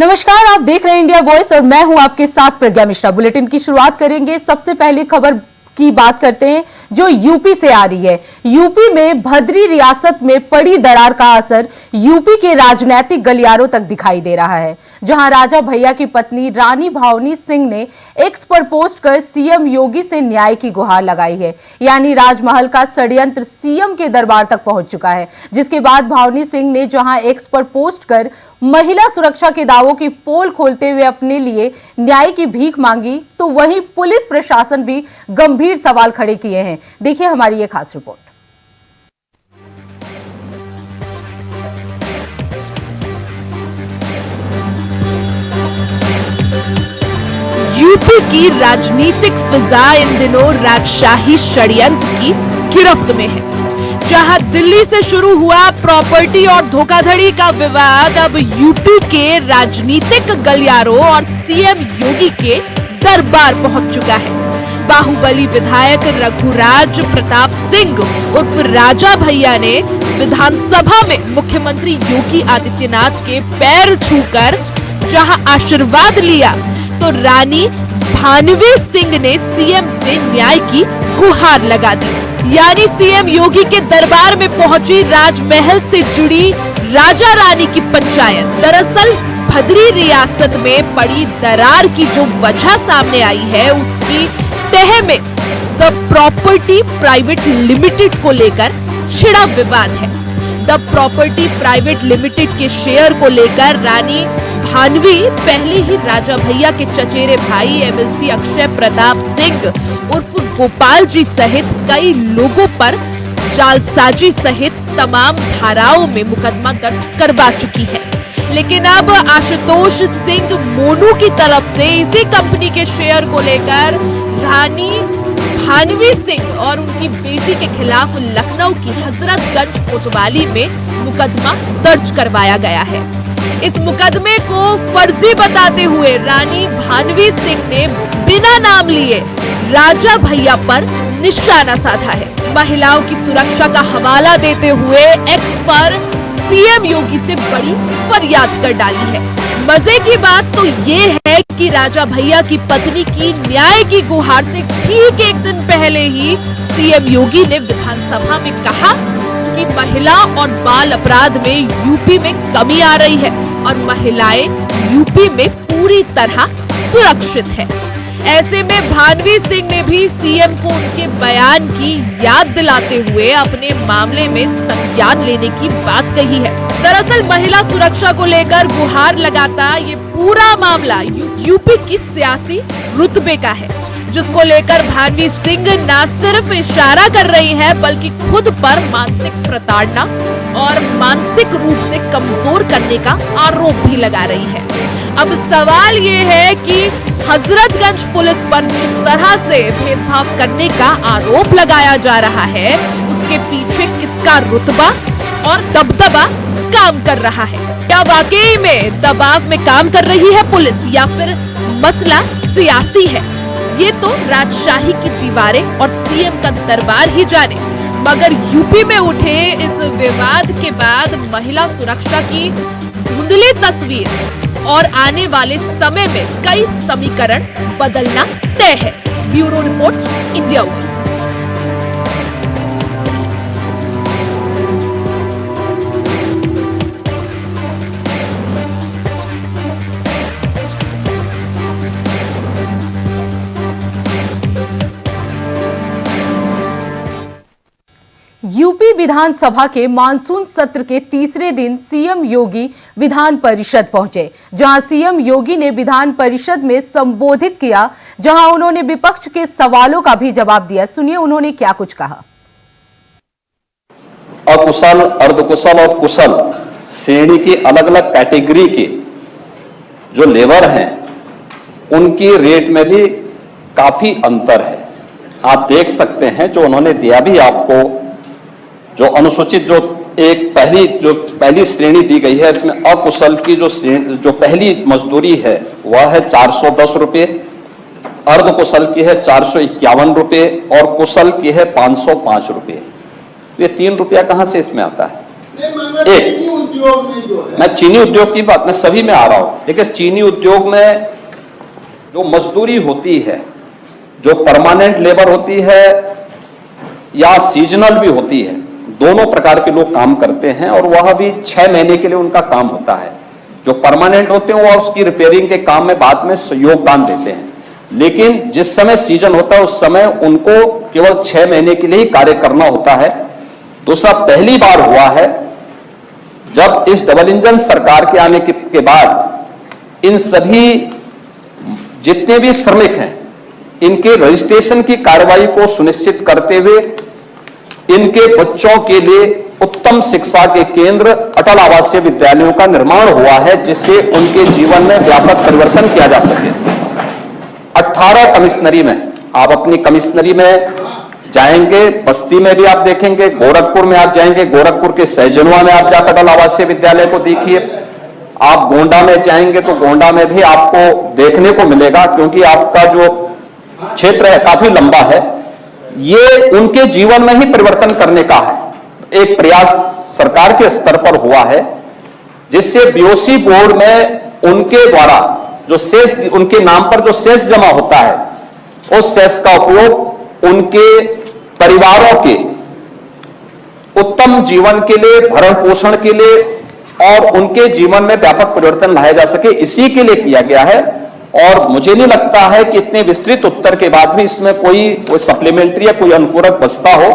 नमस्कार, आप देख रहे हैं इंडिया वॉइस और मैं हूं आपके साथ प्रज्ञा मिश्रा। बुलेटिन की शुरुआत करेंगे। सबसे पहले खबर की बात करते हैं जो यूपी से आ रही है। यूपी में भद्री रियासत में पड़ी दरार का असर यूपी के राजनीतिक गलियारों तक दिखाई दे रहा है, जहां राजा भैया की पत्नी रानी भावनी सिंह ने एक्स पर पोस्ट कर सीएम योगी से न्याय की गुहार लगाई है। यानी राजमहल का षड्यंत्र सीएम के दरबार तक पहुंच चुका है, जिसके बाद भावनी सिंह ने जहां एक्स पर पोस्ट कर महिला सुरक्षा के दावों की पोल खोलते हुए अपने लिए न्याय की भीख मांगी, तो वहीं पुलिस प्रशासन भी गंभीर सवाल खड़े किए हैं। देखिए हमारी ये खास रिपोर्ट। यूपी की राजनीतिक फिजा इन दिनों राजशाही षड्यंत्र की गिरफ्त में है। जहां दिल्ली से शुरू हुआ प्रॉपर्टी और धोखाधड़ी का विवाद अब यूपी के राजनीतिक गलियारों और सीएम योगी के दरबार पहुंच चुका है। बाहुबली विधायक रघुराज प्रताप सिंह उर्फ राजा भैया ने विधानसभा में मुख्यमंत्री योगी आदित्यनाथ के पैर छूकर जहां आशीर्वाद लिया, तो रानी भानवी सिंह ने सीएम से न्याय की गुहार लगा दी। यानी सीएम योगी के दरबार में पहुंची राजमहल से जुड़ी राजा रानी की पंचायत। दरअसल भद्री रियासत में पड़ी दरार की जो वजह सामने आई है, उसकी तह में द प्रॉपर्टी प्राइवेट लिमिटेड को लेकर छिड़ा विवाद है। द प्रॉपर्टी प्राइवेट लिमिटेड के शेयर को लेकर रानी भानवी पहले ही राजा भैया के चचेरे भाई एमएलसी अक्षय प्रताप सिंह उर्फ गोपाल जी सहित कई लोगों पर जालसाजी सहित तमाम धाराओं में मुकदमा दर्ज करवा चुकी है। लेकिन अब आशुतोष सिंह मोनू की तरफ से इसी कंपनी के शेयर को लेकर रानी भानवी सिंह और उनकी बेटी के खिलाफ लखनऊ की हजरतगंज कोतवाली में मुकदमा दर्ज करवाया गया है। इस मुकदमे को फर्जी बताते हुए रानी भानवी सिंह ने बिना नाम लिए राजा भैया पर निशाना साधा है। महिलाओं की सुरक्षा का हवाला देते हुए एक्स पर सीएम योगी से बड़ी फरियाद कर डाली है। मजे की बात तो ये है कि राजा भैया की पत्नी की न्याय की गुहार से ठीक एक दिन पहले ही सीएम योगी ने विधानसभा में कहा कि महिला और बाल अपराध में यूपी में कमी आ रही है और महिलाएं यूपी में पूरी तरह सुरक्षित है। ऐसे में भानवी सिंह ने भी सीएम को उनके बयान की याद दिलाते हुए अपने मामले में संज्ञान लेने की बात कही है। दरअसल महिला सुरक्षा को लेकर गुहार लगाता ये पूरा मामला यूपी की सियासी रुतबे का है, जिसको लेकर भानवी सिंह न सिर्फ इशारा कर रही है बल्कि खुद पर मानसिक प्रताड़ना और मानसिक रूप से कमजोर करने का आरोप भी लगा रही है। अब सवाल ये है कि हजरतगंज पुलिस पर जिस तरह से भेदभाव करने का आरोप लगाया जा रहा है, उसके पीछे किसका रुतबा और दबदबा काम कर रहा है? क्या वाकई में दबाव में काम कर रही है पुलिस या फिर मसला सियासी है? ये तो राजशाही की दीवारें और सीएम का दरबार ही जाने। मगर यूपी में उठे इस विवाद के बाद महिला सुरक्षा की धुंधली तस्वीर और आने वाले समय में कई समीकरण बदलना तय है। Bureau report, India voice. UP विधानसभा के मानसून सत्र के तीसरे दिन सीएम योगी विधान परिषद पहुंचे, जहां सीएम योगी ने विधान परिषद में संबोधित किया, जहां उन्होंने विपक्ष के सवालों का भी जवाब दिया। सुनिए उन्होंने क्या कुछ कहा। अकुशल, अर्धकुशल और कुशल श्रेणी की अलग अलग कैटेगरी के जो लेबर हैं, उनकी रेट में भी काफी अंतर है। आप देख सकते हैं, जो उन्होंने दिया भी आपको, जो अनुसूचित जो पहली श्रेणी दी गई है, इसमें अकुशल की जो पहली मजदूरी है वह है 410 रुपये, अर्धकुशल की है 451 रुपये और कुशल की है 505 रुपये। ये 3 रुपया कहां से इसमें आता है? एक उद्योग में जो है, मैं चीनी उद्योग की बात, मैं सभी में आ रहा हूं। देखिए, चीनी उद्योग में जो मजदूरी होती है, जो परमानेंट लेबर होती है या सीजनल भी होती है, दोनों प्रकार के लोग काम करते हैं और वह भी 6 महीने के लिए उनका काम होता है। जो परमानेंट होते हैं वो उसकी रिपेयरिंग के काम में बाद में योगदान देते हैं, लेकिन जिस समय सीजन होता है उस समय उनको केवल 6 महीने के लिए ही कार्य करना होता है। दूसरा, पहली बार हुआ है जब इस डबल इंजन सरकार के आने के बाद इन सभी जितने भी श्रमिक हैं इनके रजिस्ट्रेशन की कार्रवाई को सुनिश्चित करते हुए इनके बच्चों के लिए उत्तम शिक्षा के केंद्र अटल आवासीय विद्यालयों का निर्माण हुआ है, जिससे उनके जीवन में व्यापक परिवर्तन किया जा सके। 18 कमिश्नरी में, आप अपनी कमिश्नरी में जाएंगे, बस्ती में भी आप देखेंगे, गोरखपुर में आप जाएंगे, गोरखपुर के सहजनवा में आप जाकर अटल आवासीय विद्यालय को देखिए। आप गोंडा में जाएंगे तो गोंडा में भी आपको देखने को मिलेगा, क्योंकि आपका जो क्षेत्र है काफी लंबा है। ये उनके जीवन में ही परिवर्तन करने का है एक प्रयास सरकार के स्तर पर हुआ है, जिससे बीओसी बोर्ड में उनके द्वारा जो शेष, उनके नाम पर जो शेष जमा होता है उस शेष का उपयोग उनके परिवारों के उत्तम जीवन के लिए, भरण पोषण के लिए और उनके जीवन में व्यापक परिवर्तन लाया जा सके, इसी के लिए किया गया है। और मुझे नहीं लगता है कि इतने विस्तृत उत्तर के बाद भी इसमें कोई सप्लीमेंट्री या कोई अनुपूरक बचता हो।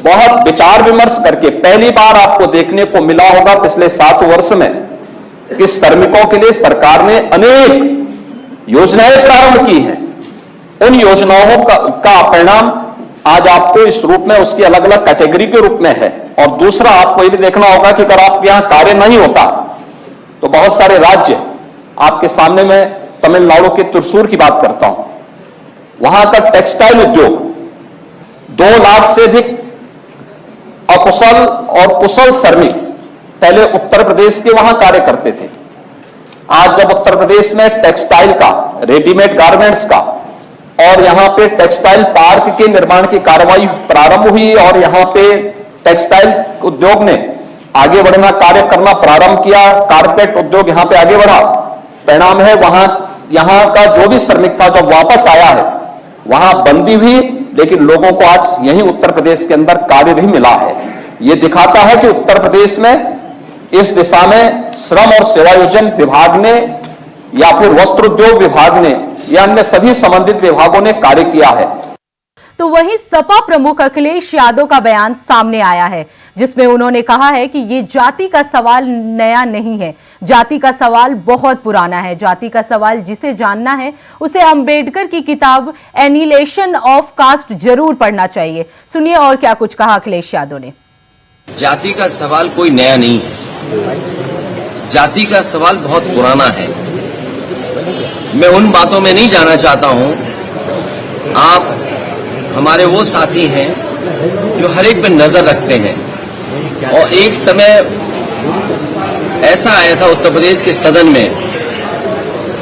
बहुत विचार विमर्श करके पहली बार आपको देखने को मिला होगा पिछले 7 वर्ष में कि श्रमिकों के लिए सरकार ने अनेक योजनाएं प्रारंभ की हैं। उन योजनाओं का परिणाम आज आपको इस रूप में उसकी अलग अलग कैटेगरी के रूप में है। और दूसरा, आपको यह भी देखना होगा कि अगर आपके यहां कार्य नहीं होता तो बहुत सारे राज्य आपके सामने, में तमिलनाडु के त्रिशूर की बात करता हूं, वहां का टेक्सटाइल उद्योग 2 लाख से अधिक अकुशल और कुशल श्रमिक पहले उत्तर प्रदेश के वहां कार्य करते थे। आज जब उत्तर प्रदेश में टेक्सटाइल का, रेडीमेड गारमेंट्स का और यहां पे टेक्सटाइल पार्क के निर्माण की कार्रवाई प्रारंभ हुई और यहां पे टेक्सटाइल उद्योग ने आगे बढ़ना, कार्य करना प्रारंभ किया, कारपेट उद्योग यहां पे आगे बढ़ा, परिणाम है यहां का जो भी श्रमिक था जब वापस आया है वहां बंदी हुई, लेकिन लोगों को आज यही उत्तर प्रदेश के अंदर कार्य भी मिला है। यह दिखाता है कि उत्तर प्रदेश में इस दिशा में श्रम और सेवायोजन विभाग ने या फिर वस्त्र उद्योग विभाग ने या अन्य सभी संबंधित विभागों ने कार्य किया है। तो वहीं सपा प्रमुख अखिलेश यादव का बयान सामने आया है, जिसमें उन्होंने कहा है कि ये जाति का सवाल नया नहीं है, जाति का सवाल बहुत पुराना है। जाति का सवाल जिसे जानना है उसे अंबेडकर की किताब एनिहिलेशन ऑफ कास्ट जरूर पढ़ना चाहिए। सुनिए और क्या कुछ कहा अखिलेश यादव ने। जाति का सवाल कोई नया नहीं है, जाति का सवाल बहुत पुराना है। मैं उन बातों में नहीं जाना चाहता हूं। आप हमारे वो साथी हैं जो हर एक पे नजर रखते हैं, और एक समय ऐसा आया था उत्तर प्रदेश के सदन में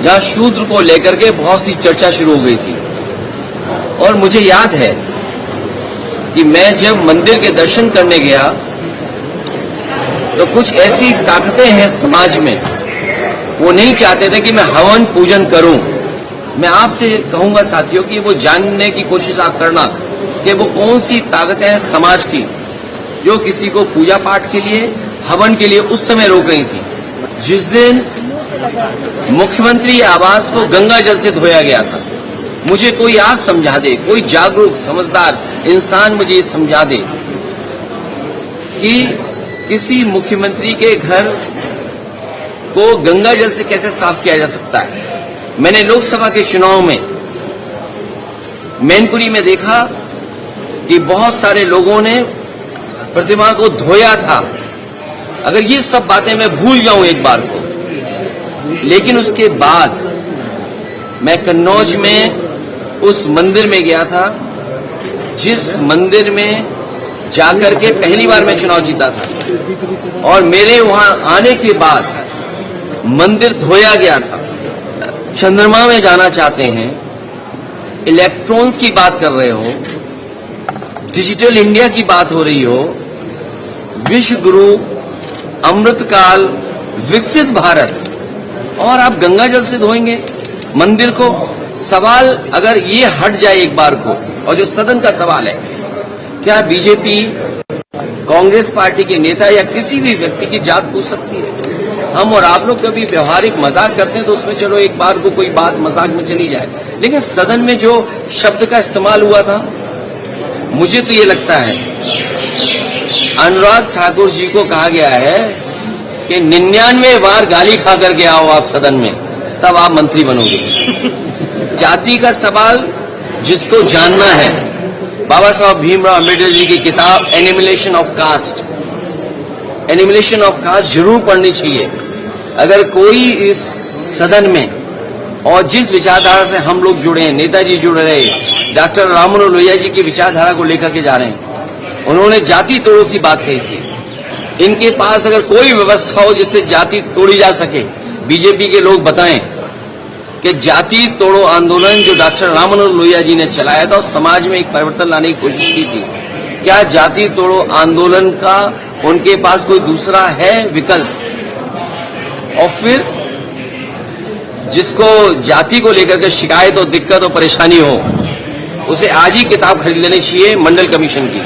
जहां शूद्र को लेकर के बहुत सी चर्चा शुरू हो गई थी। और मुझे याद है कि मैं जब मंदिर के दर्शन करने गया तो कुछ ऐसी ताकतें हैं समाज में, वो नहीं चाहते थे कि मैं हवन पूजन करूं। मैं आपसे कहूंगा साथियों कि वो जानने की कोशिश आप करना कि वो कौन सी ताकतें हैं समाज की जो किसी को पूजा पाठ के लिए, हवन के लिए उस समय रोक रही थी। जिस दिन मुख्यमंत्री आवास को गंगा जल से धोया गया था, मुझे कोई आज समझा दे, कोई जागरूक समझदार इंसान मुझे ये समझा दे कि किसी मुख्यमंत्री के घर को गंगा जल से कैसे साफ किया जा सकता है। मैंने लोकसभा के चुनाव में मैनपुरी में देखा कि बहुत सारे लोगों ने प्रतिमा को धोया था। अगर ये सब बातें मैं भूल जाऊं एक बार को, लेकिन उसके बाद मैं कन्नौज में उस मंदिर में गया था जिस मंदिर में जाकर के पहली बार मैं चुनाव जीता था, और मेरे वहां आने के बाद मंदिर धोया गया था। चंद्रमा में जाना चाहते हैं, इलेक्ट्रॉन्स की बात कर रहे हो, डिजिटल इंडिया की बात हो रही हो, विश्व गुरु अमृतकाल, विकसित भारत, और आप गंगा जल से धोएंगे मंदिर को। सवाल अगर ये हट जाए एक बार को, और जो सदन का सवाल है, क्या बीजेपी कांग्रेस पार्टी के नेता या किसी भी व्यक्ति की जात पूछ सकती है? हम और आप लोग कभी व्यवहारिक मजाक करते हैं तो उसमें चलो एक बार को कोई बात मजाक में चली जाए, लेकिन सदन में जो शब्द का इस्तेमाल हुआ था, मुझे तो ये लगता है अनुराग ठाकुर जी को कहा गया है कि 99 बार गाली खा करके आओ आप सदन में, तब आप मंत्री बनोगे। जाति का सवाल जिसको जानना है, बाबा साहब भीमराव अम्बेडकर जी की किताब एनिमिलेशन ऑफ कास्ट, एनिमिलेशन ऑफ कास्ट जरूर पढ़नी चाहिए। अगर कोई इस सदन में, और जिस विचारधारा से हम लोग जुड़े हैं, नेताजी जुड़ रहे, डॉक्टर राममनोहर लोहिया जी की विचारधारा को लेकर के जा रहे हैं, उन्होंने जाति तोड़ो की बात कही थी। इनके पास अगर कोई व्यवस्था हो जिससे जाति तोड़ी जा सके, बीजेपी के लोग बताएं कि जाति तोड़ो आंदोलन जो डॉक्टर राममनोहर लोहिया जी ने चलाया था और समाज में एक परिवर्तन लाने की कोशिश की थी, क्या जाति तोड़ो आंदोलन का उनके पास कोई दूसरा है विकल्प? और फिर जिसको जाति को लेकर के शिकायत और दिक्कत और परेशानी हो, उसे आज ही किताब खरीद लेनी चाहिए मंडल कमीशन की,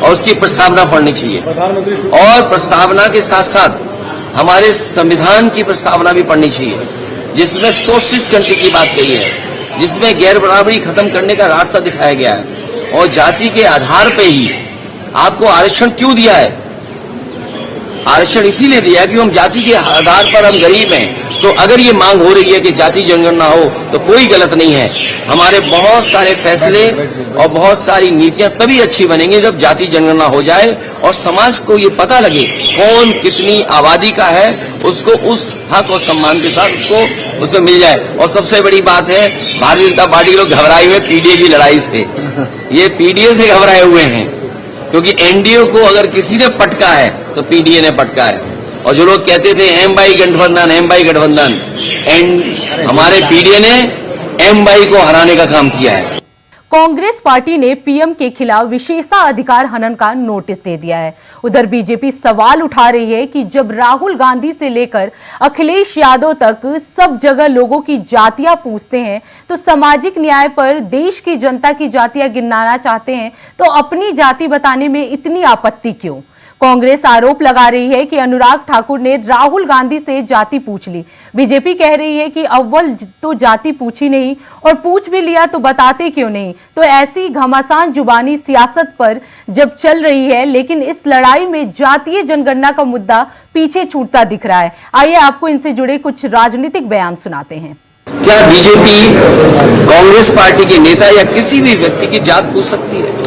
और उसकी प्रस्तावना पढ़नी चाहिए। और प्रस्तावना के साथ साथ हमारे संविधान की प्रस्तावना भी पढ़नी चाहिए, जिसमें सोशलिस्ट कंट्री की बात कही है, जिसमें गैर बराबरी खत्म करने का रास्ता दिखाया गया है। और जाति के आधार पे ही आपको आरक्षण क्यों दिया है? आरक्षण इसीलिए दिया कि हम जाति के आधार पर हम गरीब हैं, तो अगर ये मांग हो रही है कि जाति जनगणना हो तो कोई गलत नहीं है। हमारे बहुत सारे फैसले और बहुत सारी नीतियां तभी अच्छी बनेंगी जब जाति जनगणना हो जाए और समाज को ये पता लगे कौन कितनी आबादी का है, उसको उस हक और सम्मान के साथ उसको उसमें मिल जाए। और सबसे बड़ी बात है, भारतीय जनता पार्टी के लोग घबराए हुए पीडीए की लड़ाई से, ये पीडीए से घबराए हुए हैं, क्योंकि एनडीए को अगर किसी ने पटका है तो पीडीए ने पटका है। और जो लोग कहते थे एम बाई गठबंधन, एम बाई गठबंधन, हमारे पीडीए ने एम बाई को हराने का काम किया है। कांग्रेस पार्टी ने पीएम के खिलाफ विशेषाधिकार हनन का नोटिस दे दिया है। उधर बीजेपी सवाल उठा रही है कि जब राहुल गांधी से लेकर अखिलेश यादव तक सब जगह लोगों की जातियां पूछते हैं, तो सामाजिक न्याय पर देश की जनता की जातियां गिनाना चाहते हैं, तो अपनी जाति बताने में इतनी आपत्ति क्यों? कांग्रेस आरोप लगा रही है कि अनुराग ठाकुर ने राहुल गांधी से जाति पूछ ली। बीजेपी कह रही है कि अव्वल तो जाति पूछी नहीं, और पूछ भी लिया तो बताते क्यों नहीं। तो ऐसी घमासान जुबानी सियासत पर जब चल रही है, लेकिन इस लड़ाई में जातीय जनगणना का मुद्दा पीछे छूटता दिख रहा है। आइए आपको इनसे जुड़े कुछ राजनीतिक बयान सुनाते हैं। क्या बीजेपी कांग्रेस पार्टी के नेता या किसी भी व्यक्ति की जात पूछ सकती है?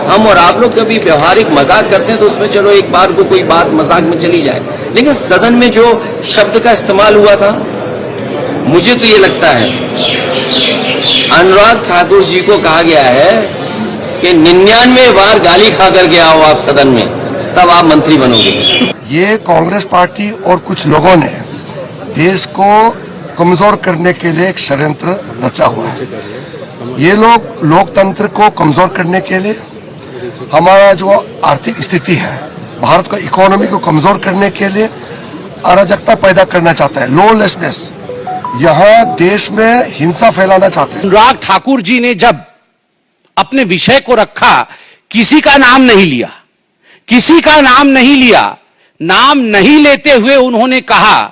हम और आप लोग कभी व्यवहारिक मजाक करते हैं तो उसमें चलो एक बार को कोई बात मजाक में चली जाए, लेकिन सदन में जो शब्द का इस्तेमाल हुआ था, मुझे तो ये लगता है अनुराग ठाकुर जी को कहा गया है कि 99 बार गाली खा करके आओ आप सदन में, तब आप मंत्री बनोगे। ये कांग्रेस पार्टी और कुछ लोगों ने देश को कमजोर करने के लिए एक षड्यंत्र रचा हुआ है। ये लोग लोकतंत्र को कमजोर करने के लिए, हमारा जो आर्थिक स्थिति है, भारत का इकोनॉमी को कमजोर करने के लिए अराजकता पैदा करना चाहता है, लॉलेसनेस, यहाँ देश में हिंसा फैलाना चाहते हैं। अनुराग ठाकुर जी ने जब अपने विषय को रखा, किसी का नाम नहीं लिया, किसी का नाम नहीं लिया। नाम नहीं लेते हुए उन्होंने कहा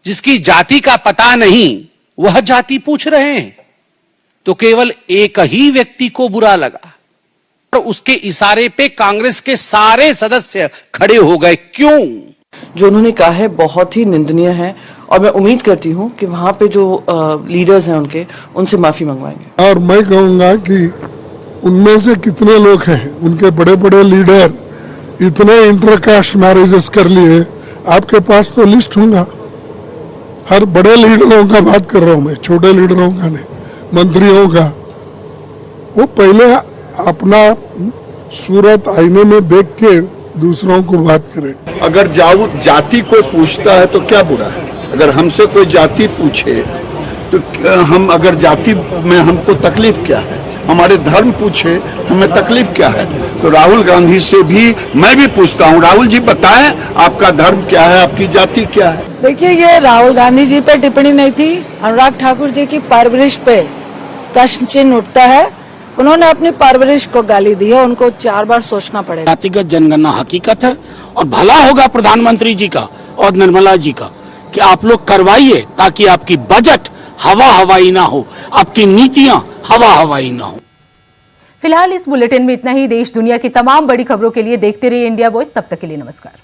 जिसकी जाति का पता नहीं वह जाति पूछ रहे हैं, तो केवल एक ही व्यक्ति को बुरा लगा और उसके इशारे पे कांग्रेस के सारे सदस्य खड़े हो गए। क्यों? जो उन्होंने कहा है बहुत ही निंदनीय है, और मैं उम्मीद करती हूं कि वहां पे जो लीडर्स हैं उनसे माफी मंगवाएंगे। और मैं कहूंगा कि उनमें से कितने लोग हैं, उनके बड़े बड़े लीडर इतने इंटरकास्ट मैरिजेस कर लिए, आपके पास तो लिस्ट होगा। हर बड़े लीडरों का बात कर रहा हूं मैं, छोटे लीडरों का नहीं, मंत्रियों का। वो पहले अपना सूरत आईने में देख के दूसरों को बात करें। अगर जाति को पूछता है तो क्या बुरा है? अगर हमसे कोई जाति पूछे तो हम, अगर जाति में हमको तकलीफ क्या है? हमारे धर्म पूछे, हमें तकलीफ क्या है? तो राहुल गांधी से भी मैं भी पूछता हूँ, राहुल जी बताएं आपका धर्म क्या है, आपकी जाति क्या है? देखिए, ये राहुल गांधी जी पे टिप्पणी नहीं थी, अनुराग ठाकुर जी की परवरिश पे प्रश्न चिन्ह उठता है। उन्होंने अपनी परवरिश को गाली दी है, उनको 4 बार सोचना पड़ेगा। जातिगत जनगणना हकीकत है और भला होगा प्रधानमंत्री जी का और निर्मला जी का कि आप लोग करवाइए, ताकि आपकी बजट हवा हवाई ना हो, आपकी नीतियां हवा हवाई ना हो। फिलहाल इस बुलेटिन में इतना ही। देश दुनिया की तमाम बड़ी खबरों के लिए देखते रहिए इंडिया वॉइस। तब तक के लिए नमस्कार।